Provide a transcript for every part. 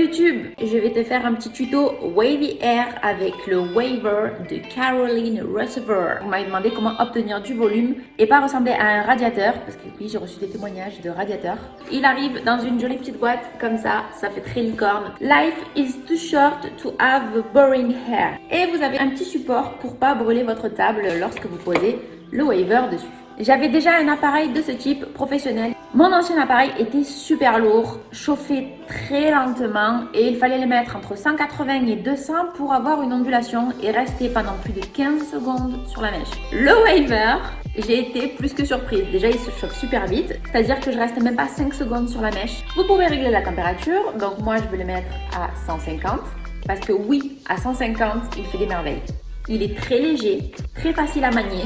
YouTube, je vais te faire un petit tuto Wavy Hair avec le Waver de Caroline Receiver. Vous m'avez demandé comment obtenir du volume et pas ressembler à un radiateur, parce que oui, j'ai reçu des témoignages de radiateurs. Il arrive dans une jolie petite boîte comme ça fait très licorne. Life is too short to have boring hair. Et vous avez un petit support pour pas brûler votre table lorsque vous posez le Waver dessus. J'avais déjà un appareil de ce type professionnel. Mon ancien appareil était super lourd, chauffait très lentement et il fallait le mettre entre 180 et 200 pour avoir une ondulation et rester pendant plus de 15 secondes sur la mèche. Le Waver, j'ai été plus que surprise. Déjà, il se chauffe super vite, c'est-à-dire que je reste même pas 5 secondes sur la mèche. Vous pouvez régler la température, donc moi je vais le mettre à 150 parce que oui, à 150, il fait des merveilles. Il est très léger, très facile à manier.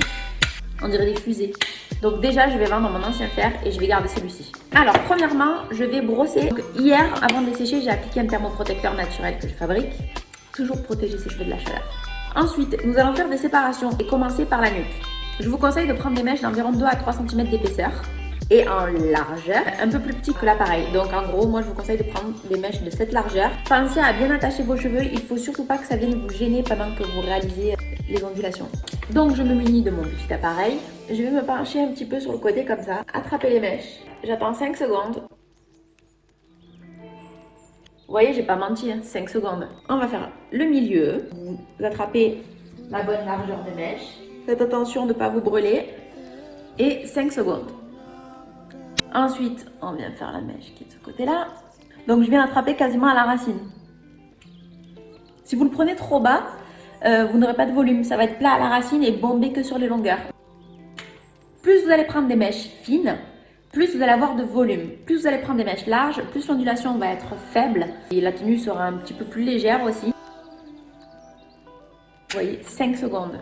On dirait des fusées. Donc déjà, je vais vendre mon ancien fer et je vais garder celui-ci. Alors, premièrement, je vais brosser. Donc, hier, avant de les sécher, j'ai appliqué un thermoprotecteur naturel que je fabrique. Toujours protéger ses cheveux de la chaleur. Ensuite, nous allons faire des séparations et commencer par la nuque. Je vous conseille de prendre des mèches d'environ 2 à 3 cm d'épaisseur et en largeur, un peu plus petit que l'appareil. Donc en gros, moi je vous conseille de prendre des mèches de cette largeur. Pensez à bien attacher vos cheveux, il faut surtout pas que ça vienne vous gêner pendant que vous réalisez les ondulations. Donc je me munis de mon petit appareil, je vais me pencher un petit peu sur le côté comme ça, attraper les mèches, j'attends 5 secondes. Vous voyez, j'ai pas menti, 5 secondes. On va faire le milieu, vous attrapez la bonne largeur de mèche, faites attention de ne pas vous brûler et 5 secondes. Ensuite, on vient faire la mèche qui est de ce côté-là. Donc, je viens attraper quasiment à la racine. Si vous le prenez trop bas, vous n'aurez pas de volume. Ça va être plat à la racine et bombé que sur les longueurs. Plus vous allez prendre des mèches fines, plus vous allez avoir de volume. Plus vous allez prendre des mèches larges, plus l'ondulation va être faible. Et la tenue sera un petit peu plus légère aussi. Vous voyez, 5 secondes.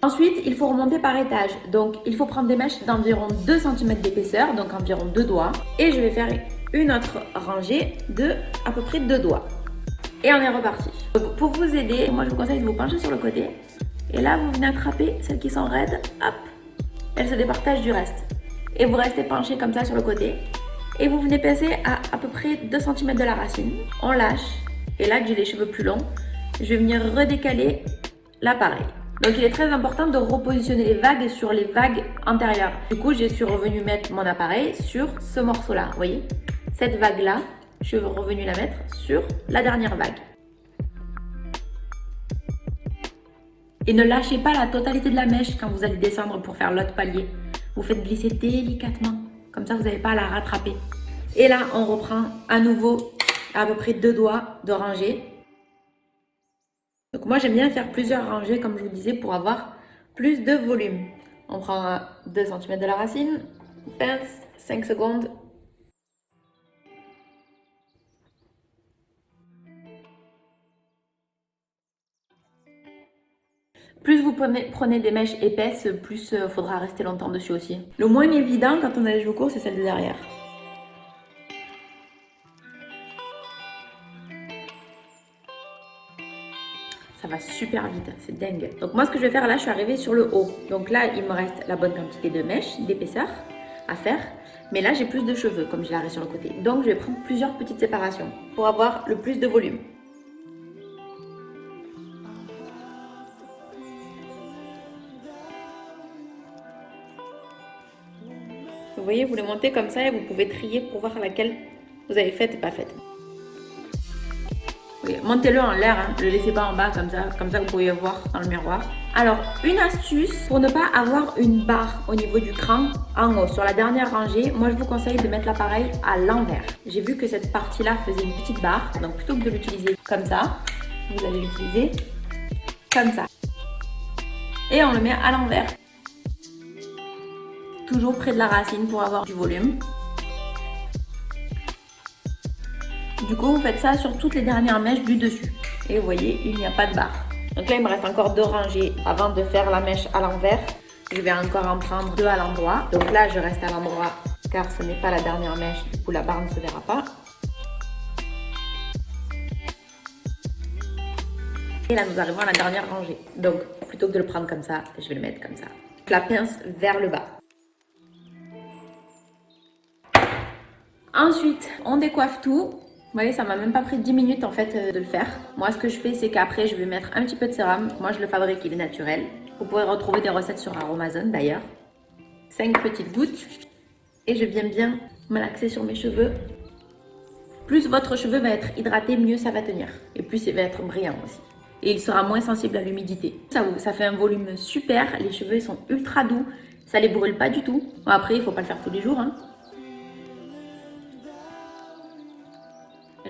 Ensuite, il faut remonter par étage. Donc, il faut prendre des mèches d'environ 2 cm d'épaisseur, donc environ 2 doigts. Et je vais faire une autre rangée de à peu près 2 doigts. Et on est reparti. Donc, pour vous aider, moi je vous conseille de vous pencher sur le côté. Et là, vous venez attraper celles qui sont raides. Hop, elles se départagent du reste. Et vous restez penché comme ça sur le côté. Et vous venez passer à peu près 2 cm de la racine. On lâche. Et là que j'ai les cheveux plus longs, je vais venir redécaler l'appareil. Donc il est très important de repositionner les vagues sur les vagues antérieures. Du coup, je suis revenue mettre mon appareil sur ce morceau-là. Vous voyez, cette vague-là, je suis revenue la mettre sur la dernière vague. Et ne lâchez pas la totalité de la mèche quand vous allez descendre pour faire l'autre palier. Vous faites glisser délicatement. Comme ça, vous n'avez pas à la rattraper. Et là, on reprend à nouveau à peu près 2 doigts de rangée. Donc moi j'aime bien faire plusieurs rangées comme je vous disais pour avoir plus de volume. On prend 2 cm de la racine, pince, 5 secondes. Plus vous prenez des mèches épaisses, plus il faudra rester longtemps dessus aussi. Le moins évident quand on a les cheveux courts, c'est celle de derrière. Ça va super vite, c'est dingue. Donc moi ce que je vais faire là, je suis arrivée sur le haut. Donc là, il me reste la bonne quantité de mèches, d'épaisseur à faire. Mais là, j'ai plus de cheveux comme je l'arrête sur le côté. Donc je vais prendre plusieurs petites séparations pour avoir le plus de volume. Vous voyez, vous le montez comme ça et vous pouvez trier pour voir laquelle vous avez faite et pas faite. Oui, montez-le en l'air, hein. Ne le laissez pas en bas comme ça vous pouvez voir dans le miroir. Alors, une astuce pour ne pas avoir une barre au niveau du cran en haut, sur la dernière rangée, moi je vous conseille de mettre l'appareil à l'envers. J'ai vu que cette partie-là faisait une petite barre, donc plutôt que de l'utiliser comme ça, vous allez l'utiliser comme ça. Et on le met à l'envers. Toujours près de la racine pour avoir du volume. Du coup, vous faites ça sur toutes les dernières mèches du dessus. Et vous voyez, il n'y a pas de barre. Donc là, il me reste encore 2 rangées avant de faire la mèche à l'envers. Je vais encore en prendre 2 à l'endroit. Donc là, je reste à l'endroit car ce n'est pas la dernière mèche. Du coup, la barre ne se verra pas. Et là, nous arrivons à la dernière rangée. Donc, plutôt que de le prendre comme ça, je vais le mettre comme ça. La pince vers le bas. Ensuite, on décoiffe tout. Vous voyez, ça m'a même pas pris 10 minutes en fait de le faire. Moi, ce que je fais, c'est qu'après, je vais mettre un petit peu de sérum. Moi, je le fabrique, il est naturel. Vous pourrez retrouver des recettes sur Aromazone d'ailleurs. 5 petites gouttes. Et je viens bien malaxer sur mes cheveux. Plus votre cheveu va être hydraté, mieux ça va tenir. Et plus il va être brillant aussi. Et il sera moins sensible à l'humidité. Ça fait un volume super. Les cheveux ils sont ultra doux. Ça les brûle pas du tout. Bon, après, il faut pas le faire tous les jours, hein.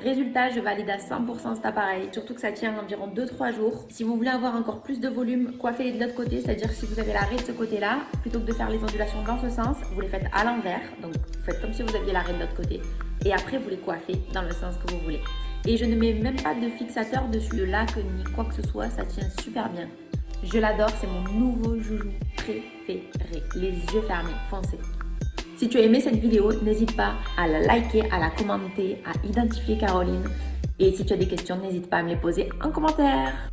Résultat, je valide à 100% cet appareil, surtout que ça tient environ 2-3 jours. Si vous voulez avoir encore plus de volume, coiffez-les de l'autre côté, c'est-à-dire si vous avez la raie de ce côté-là, plutôt que de faire les ondulations dans ce sens, vous les faites à l'envers, donc vous faites comme si vous aviez la raie de l'autre côté, et après vous les coiffez dans le sens que vous voulez. Et je ne mets même pas de fixateur dessus, de lac ni quoi que ce soit, ça tient super bien. Je l'adore, c'est mon nouveau joujou préféré. Les yeux fermés, foncez. Si tu as aimé cette vidéo, n'hésite pas à la liker, à la commenter, à identifier Caroline. Et si tu as des questions, n'hésite pas à me les poser en commentaire.